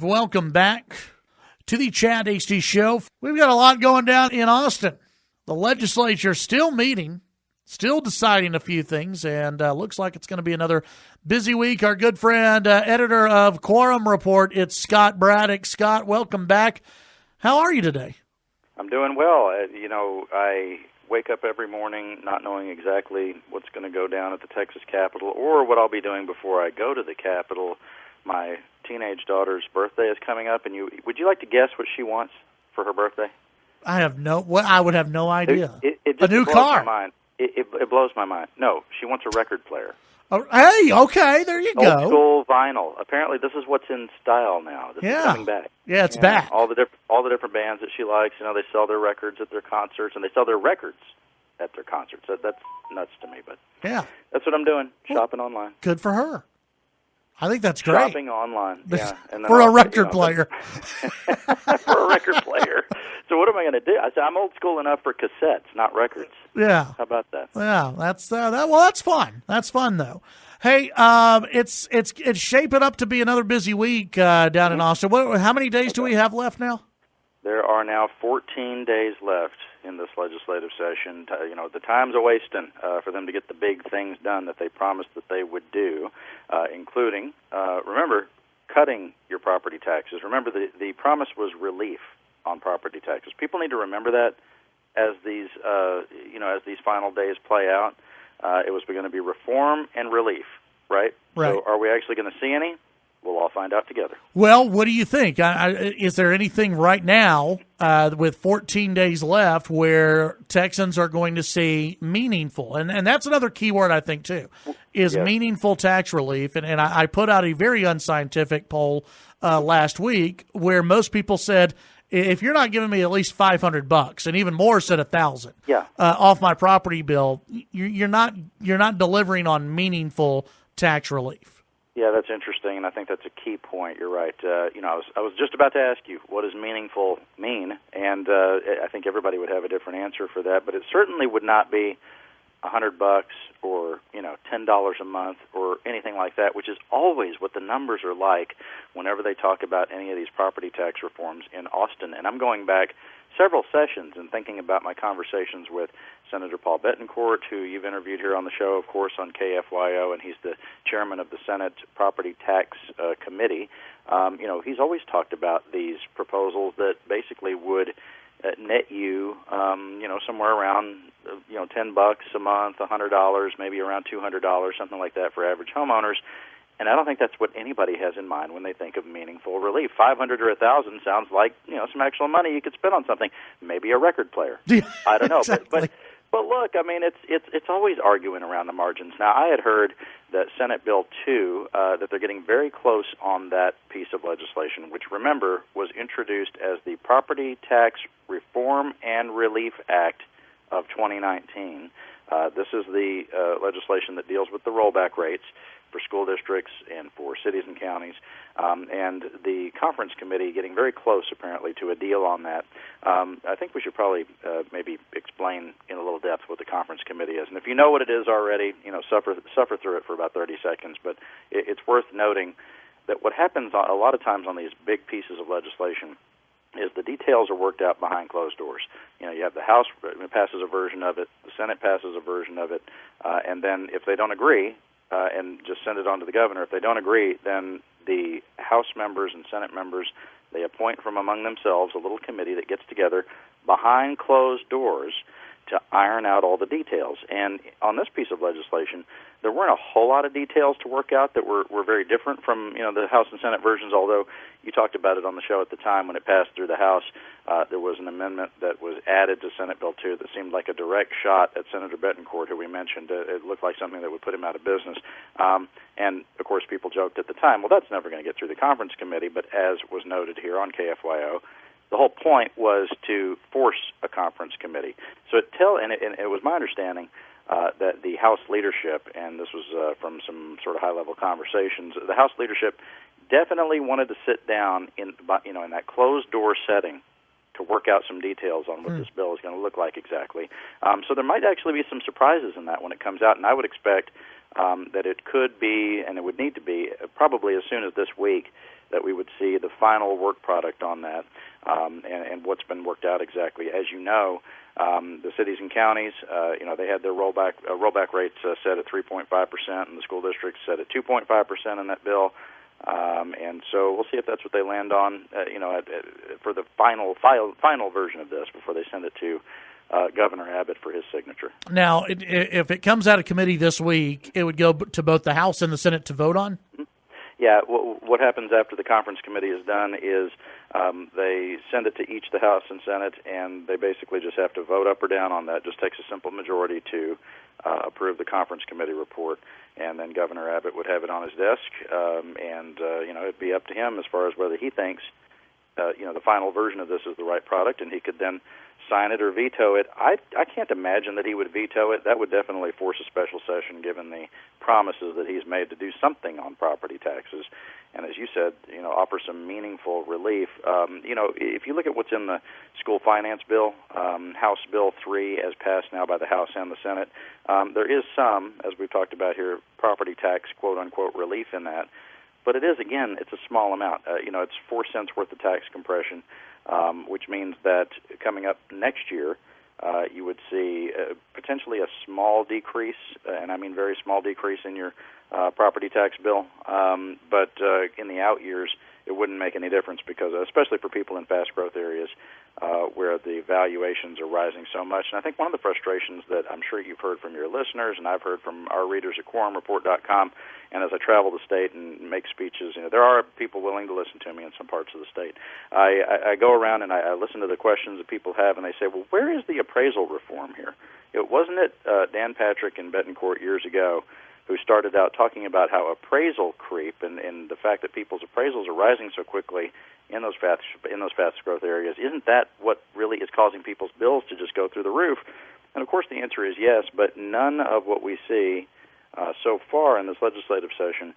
Welcome back to the Chad Hasty Show. We've got a lot going down in Austin. The legislature still meeting, still deciding a few things, and looks like it's going to be another busy week. Our good friend, editor of Quorum Report, it's Scott Braddock. Scott, welcome back. How are you today? I'm doing well. I wake up every morning not knowing exactly what's going to go down at the Texas Capitol or what I'll be doing before I go to the Capitol. My teenage daughter's birthday is coming up, and would you like to guess what she wants for her birthday? I would have no idea. It a new blows car. My mind. It blows my mind. No, she wants a record player. Oh, hey, okay, there you go. Old school vinyl. Apparently, this is what's in style now. This is coming back. Yeah, it's back. All the different bands that she likes. They sell their records at their concerts, and they sell their records at their concerts. That's nuts to me, but yeah, that's what I'm doing. Shopping online. Good for her. I think that's great. Shopping online, yeah. And then for a record player. For a record player. So what am I going to do? I said I'm old school enough for cassettes, not records. Yeah. How about that? Yeah, that's that's fun. That's fun though. Hey, it's shaping up to be another busy week down in Austin. How many days do we have left now? There are now 14 days left in this legislative session. The time's a-wasting for them to get the big things done that they promised that they would do, including, remember, cutting your property taxes. Remember, the promise was relief on property taxes. People need to remember that as these final days play out. It was going to be reform and relief, right? Right. So are we actually going to see any? We'll all find out together. Well, what do you think? Is there anything right now with 14 days left where Texans are going to see meaningful? And that's another key word, I think, too, is meaningful tax relief. And I put out a very unscientific poll last week where most people said, if you're not giving me at least $500, and even more said 1,000 off my property bill, you're not delivering on meaningful tax relief. Yeah, that's interesting, and I think that's a key point. You're right. I was just about to ask you, what does meaningful mean? And I think everybody would have a different answer for that, but it certainly would not be $100 or $10 a month or anything like that, which is always what the numbers are like whenever they talk about any of these property tax reforms in Austin. And I'm going back several sessions and thinking about my conversations with Senator Paul Bettencourt, who you've interviewed here on the show, of course, on KFYO, and he's the chairman of the Senate Property Tax Committee. He's always talked about these proposals that basically would net you, somewhere around, $10 a month, $100, maybe around $200, something like that for average homeowners. And I don't think that's what anybody has in mind when they think of meaningful relief. $500 or $1,000 sounds like some actual money you could spend on something, maybe a record player. I don't know, exactly. But look, I mean, it's always arguing around the margins. Now, I had heard that Senate Bill 2 that they're getting very close on that piece of legislation, which remember was introduced as the Property Tax Reform and Relief Act of 2019. This is the legislation that deals with the rollback rates for school districts and for cities and counties, and the conference committee getting very close, apparently, to a deal on that. I think we should probably maybe explain in a little depth what the conference committee is. And if you know what it is already, suffer through it for about 30 seconds. But it's worth noting that what happens a lot of times on these big pieces of legislation is the details are worked out behind closed doors. You have the House passes a version of it, the Senate passes a version of it, and then if they don't agree, and just send it on to the governor. If they don't agree, then the House members and Senate members, they appoint from among themselves a little committee that gets together behind closed doors to iron out all the details. And on this piece of legislation, there weren't a whole lot of details to work out that were very different from the House and Senate versions, although you talked about it on the show at the time when it passed through the House. There was an amendment that was added to Senate Bill 2 that seemed like a direct shot at Senator Bettencourt, who we mentioned. It looked like something that would put him out of business. And, of course, people joked at the time, well, that's never going to get through the conference committee, but as was noted here on KFYO, the whole point was to force a conference committee. So it was my understanding that the House leadership, and this was from some sort of high-level conversations, the House leadership definitely wanted to sit down in that closed-door setting to work out some details on what this bill is going to look like exactly. So there might actually be some surprises in that when it comes out, and I would expect that it could be, and it would need to be, probably as soon as this week, that we would see the final work product on that, and what's been worked out exactly. As you know, the cities and counties, they had their rollback rates set at 3.5%, and the school districts set at 2.5% in that bill. And so we'll see if that's what they land on, for the final version of this before they send it to Governor Abbott for his signature. Now, if it comes out of committee this week, it would go to both the House and the Senate to vote on? Mm-hmm. Yeah, what happens after the conference committee is done is they send it to each the House and Senate, and they basically just have to vote up or down on that. It just takes a simple majority to approve the conference committee report, and then Governor Abbott would have it on his desk, and it'd be up to him as far as whether he thinks the final version of this is the right product, and he could then sign it or veto it. I can't imagine that he would veto it. That would definitely force a special session, given the promises that he's made to do something on property taxes, and as you said, offer some meaningful relief. If you look at what's in the school finance bill, House Bill 3, as passed now by the House and the Senate, there is some, as we've talked about here, property tax quote-unquote relief in that. But it is, again, it's a small amount. It's 4 cents worth of tax compression, which means that coming up next year, you would see potentially a small decrease, and I mean very small decrease in your property tax bill. But in the out years, it wouldn't make any difference because, especially for people in fast growth areas where the valuations are rising so much. And I think one of the frustrations that I'm sure you've heard from your listeners, and I've heard from our readers at quorumreport.com, and as I travel the state and make speeches, there are people willing to listen to me in some parts of the state. I go around and I listen to the questions that people have, and they say, well, where is the appraisal reform here? Wasn't it Dan Patrick in Betancourt years ago who started out talking about how appraisal creep and the fact that people's appraisals are rising so quickly in those fast growth areas? Isn't that what really is causing people's bills to just go through the roof? And of course the answer is yes, but none of what we see so far in this legislative session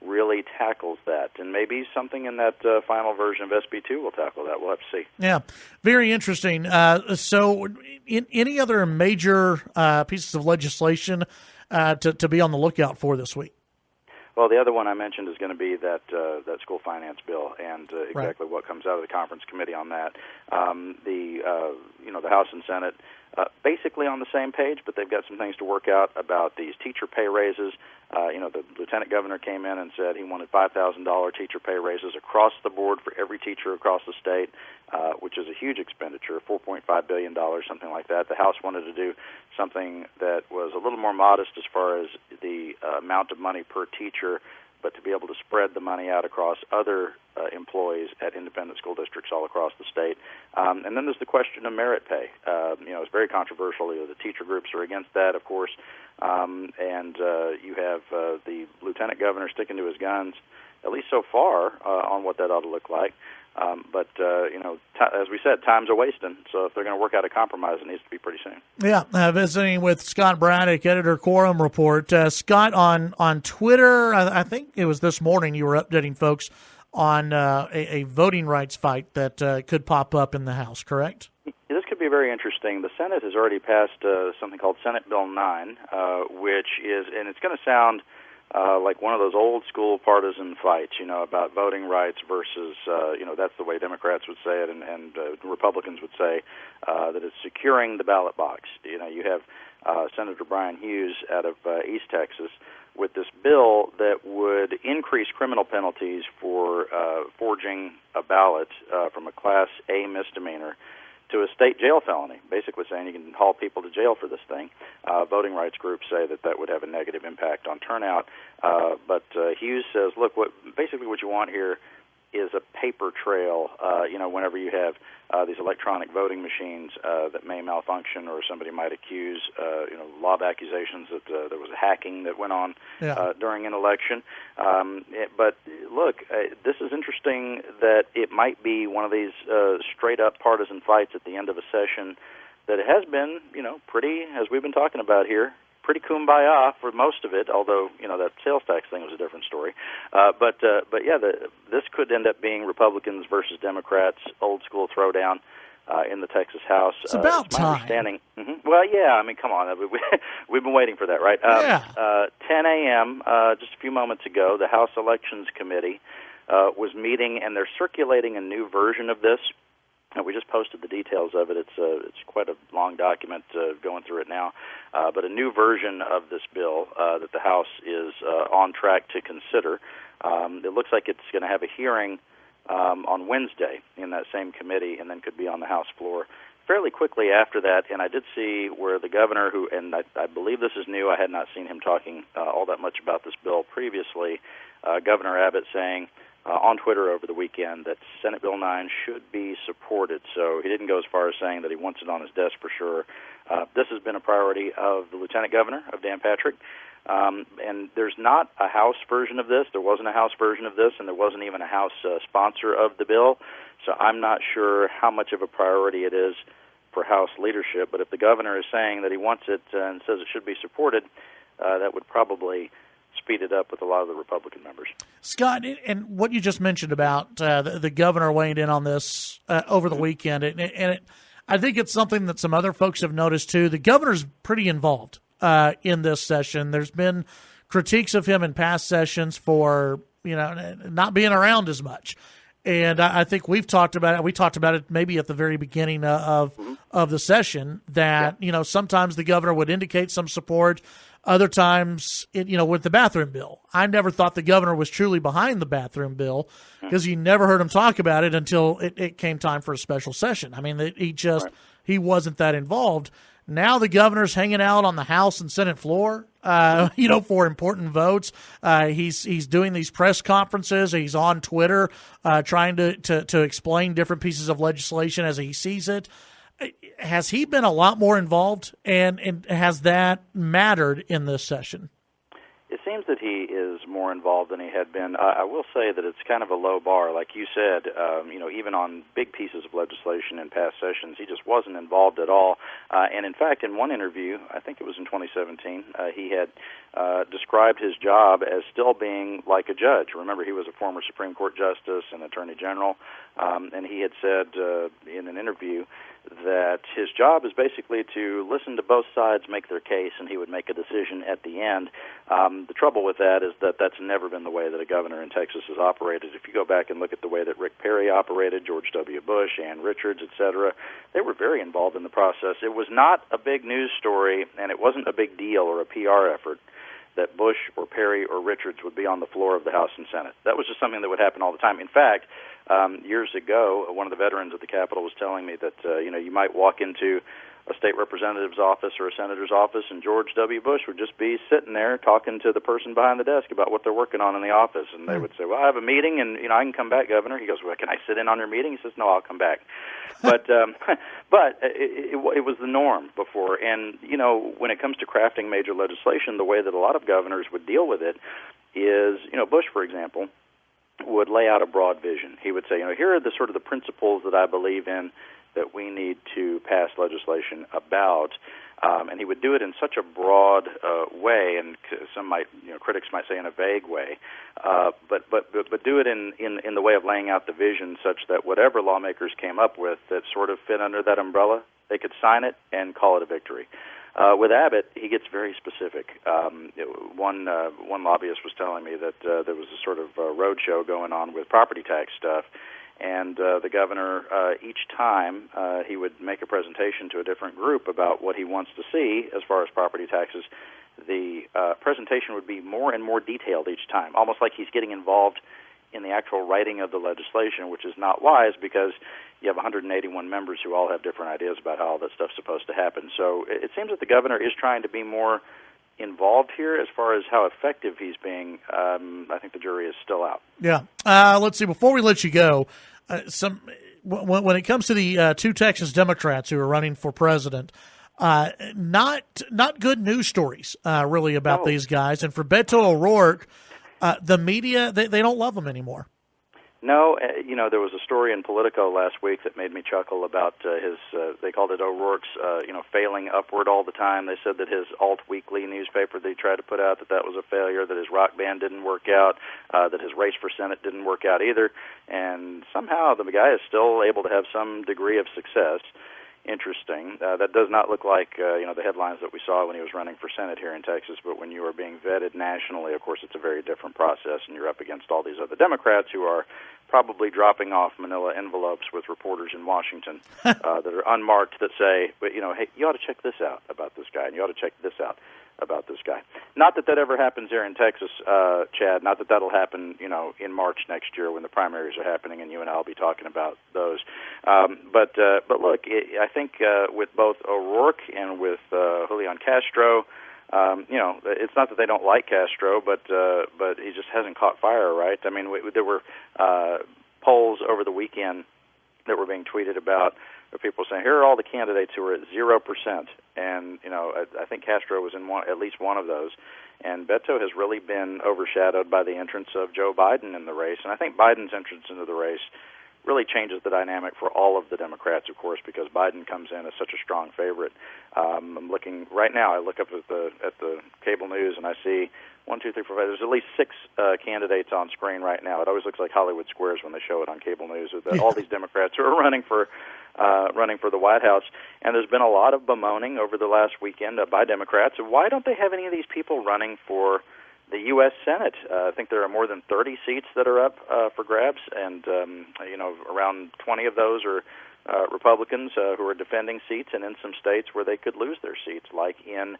really tackles that. And maybe something in that final version of SB2 will tackle that. We'll have to see. Yeah, very interesting. So any other major pieces of legislation to be on the lookout for this week? Well, the other one I mentioned is going to be that school finance bill, and exactly what comes out of the conference committee on that. The House and Senate basically on the same page, but they've got some things to work out about these teacher pay raises. The lieutenant governor came in and said he wanted $5,000 teacher pay raises across the board for every teacher across the state, which is a huge expenditure, $4.5 billion, something like that. The House wanted to do something that was a little more modest as far as the amount of money per teacher, but to be able to spread the money out across other employees at independent school districts all across the state. And then there's the question of merit pay. It's very controversial. The teacher groups are against that, of course. And you have the lieutenant governor sticking to his guns, at least so far, on what that ought to look like. But as we said, time's a wasting. So if they're going to work out a compromise, it needs to be pretty soon. Yeah, visiting with Scott Braddock, editor Quorum Report. Scott, on Twitter, I think it was this morning, you were updating folks on a voting rights fight that could pop up in the House, correct? This could be very interesting. The Senate has already passed something called Senate Bill 9, which is, and it's going to sound like one of those old school partisan fights, about voting rights versus, that's the way Democrats would say it, and Republicans would say that it's securing the ballot box. You have Senator Brian Hughes out of East Texas with this bill that would increase criminal penalties for forging a ballot from a Class A misdemeanor to a state jail felony, basically saying you can haul people to jail for this thing. Voting rights groups say that would have a negative impact on turnout. But Hughes says, look, what you want here is a paper trail, whenever you have these electronic voting machines that may malfunction, or somebody might accuse, lob accusations that there was hacking that went on during an election. But look, this is interesting that it might be one of these straight-up partisan fights at the end of a session that has been, pretty, as we've been talking about here, pretty kumbaya for most of it, although, that sales tax thing was a different story. This could end up being Republicans versus Democrats, old school throwdown in the Texas House. It's about time. Understanding. Mm-hmm. Well, yeah, I mean, come on. We've been waiting for that, right? 10 a.m., just a few moments ago, the House Elections Committee was meeting, and they're circulating a new version of this. We just posted the details of it. It's quite a long document going through it now, but a new version of this bill that the House is on track to consider. It looks like it's going to have a hearing on Wednesday in that same committee, and then could be on the House floor fairly quickly after that. And I did see where the governor, and I believe this is new, I had not seen him talking all that much about this bill previously, Governor Abbott saying on Twitter over the weekend that Senate Bill 9 should be supported. So he didn't go as far as saying that he wants it on his desk for sure. This has been a priority of the Lieutenant Governor, of Dan Patrick. And there's not a House version of this. There wasn't a House version of this, and there wasn't even a House sponsor of the bill. So I'm not sure how much of a priority it is for House leadership. But if the governor is saying that he wants it and says it should be supported, that would probably speed it up with a lot of the Republican members. Scott, and what you just mentioned about the governor weighing in on this over the weekend, I think it's something that some other folks have noticed too. The governor's pretty involved in this session. There's been critiques of him in past sessions for not being around as much, and I think we've talked about it. We talked about it maybe at the very beginning of the session that sometimes the governor would indicate some support. Other times, with the bathroom bill, I never thought the governor was truly behind the bathroom bill because you never heard him talk about it until it came time for a special session. I mean, he wasn't that involved. Now the governor's hanging out on the House and Senate floor, for important votes. He's doing these press conferences. He's on Twitter trying to explain different pieces of legislation as he sees it. Has he been a lot more involved, and has that mattered in this session? It seems that he is more involved than he had been. I will say that it's kind of a low bar. Like you said, even on big pieces of legislation in past sessions, he just wasn't involved at all. And in fact, in one interview, I think it was in 2017, he had described his job as still being like a judge. Remember, he was a former Supreme Court justice and attorney general, and he had said in an interview that his job is basically to listen to both sides make their case, and he would make a decision at the end. The trouble with that is that that's never been the way that a governor in Texas has operated. If you go back and look at the way that Rick Perry operated, George W. Bush, Ann Richards, etc., they were very involved in the process. It was not a big news story, and it wasn't a big deal or a PR effort that Bush or Perry or Richards would be on the floor of the House and Senate. That was just something that would happen all the time. In fact, years ago, one of the veterans at the Capitol was telling me that you might walk into a state representative's office or a senator's office, and George W. Bush would just be sitting there talking to the person behind the desk about what they're working on in the office. And they would say, well, I have a meeting, and I can come back, Governor. He goes, well, can I sit in on your meeting? He says, no, I'll come back. But it was the norm before. And, when it comes to crafting major legislation, the way that a lot of governors would deal with it is, Bush, for example, would lay out a broad vision. He would say, here are the sort of the principles that I believe in that we need to pass legislation about, and he would do it in such a broad way, and some critics might say in a vague way, but do it in the way of laying out the vision such that whatever lawmakers came up with that sort of fit under that umbrella, they could sign it and call it a victory. With Abbott, he gets very specific. One lobbyist was telling me that there was a sort of roadshow going on with property tax stuff, and the governor, each time he would make a presentation to a different group about what he wants to see as far as property taxes. The presentation would be more and more detailed each time, almost like he's getting involved in the actual writing of the legislation, which is not wise because you have 181 members who all have different ideas about how all that stuff's supposed to happen. So it seems that the governor is trying to be more involved here. As far as how effective he's being, I think the jury is still out. Yeah. Let's see. Before we let you go, when it comes to the two Texas Democrats who are running for president, not good news stories really about these guys. And for Beto O'Rourke, the media, they don't love him anymore. No, there was a story in Politico last week that made me chuckle about his, they called it O'Rourke's, failing upward all the time. They said that his Alt Weekly newspaper that he tried to put out, that was a failure, that his rock band didn't work out, that his race for Senate didn't work out either. And somehow the guy is still able to have some degree of success interesting. That does not look like the headlines that we saw when he was running for Senate here in Texas. But when you are being vetted nationally, of course, it's a very different process, and you're up against all these other Democrats who are probably dropping off manila envelopes with reporters in Washington that are unmarked that say, but hey, you ought to check this out about this guy, and you ought to check this out about this guy. Not that ever happens here in Texas, Chad. Not that that'll happen, in March next year when the primaries are happening, and you and I will be talking about those. But look, I think with both O'Rourke and with Julian Castro, it's not that they don't like Castro, but he just hasn't caught fire, right? I mean, there were polls over the weekend that were being tweeted about where people saying, here are all the candidates who are at 0%, and I think Castro was in at least one of those, and Beto has really been overshadowed by the entrance of Joe Biden in the race, and I think Biden's entrance into the race really changes the dynamic for all of the Democrats, of course, because Biden comes in as such a strong favorite. I'm looking right now. I look up at the cable news and I see 1, 2, 3, 4, 5. There's at least 6 candidates on screen right now. It always looks like Hollywood Squares when they show it on cable news. All these Democrats who are running for the White House, and there's been a lot of bemoaning over the last weekend by Democrats. Why don't they have any of these people running for the U.S. Senate? I think there are more than 30 seats that are up for grabs, and around 20 of those are Republicans who are defending seats, and in some states where they could lose their seats, like in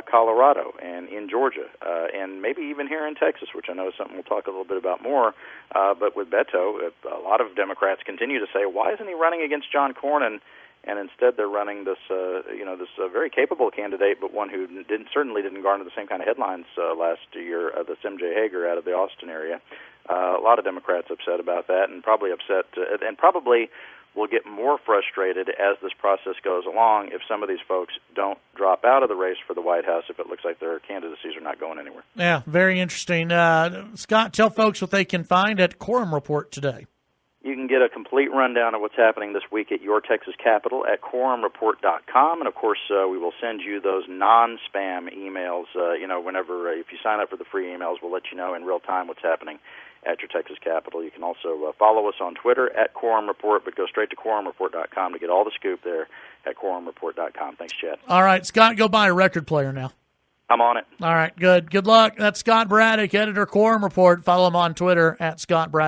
Colorado and in Georgia, and maybe even here in Texas, which I know is something we'll talk a little bit about more. But with Beto, a lot of Democrats continue to say, why isn't he running against John Cornyn? And instead, they're running this, this very capable candidate, but one who certainly didn't garner the same kind of headlines last year. This M.J. Hager out of the Austin area. A lot of Democrats upset about that, and probably will get more frustrated as this process goes along if some of these folks don't drop out of the race for the White House if it looks like their candidacies are not going anywhere. Yeah, very interesting. Scott, tell folks what they can find at Quorum Report today. You can get a complete rundown of what's happening this week at your Texas Capitol at quorumreport.com, and of course we will send you those non-spam emails. Whenever if you sign up for the free emails, we'll let you know in real time what's happening at your Texas Capitol. You can also follow us on Twitter at Quorum Report, but go straight to quorumreport.com to get all the scoop there at quorumreport.com. Thanks, Chad. All right, Scott, go buy a record player now. I'm on it. All right, good. Good luck. That's Scott Braddock, editor, Quorum Report. Follow him on Twitter at Scott Braddock.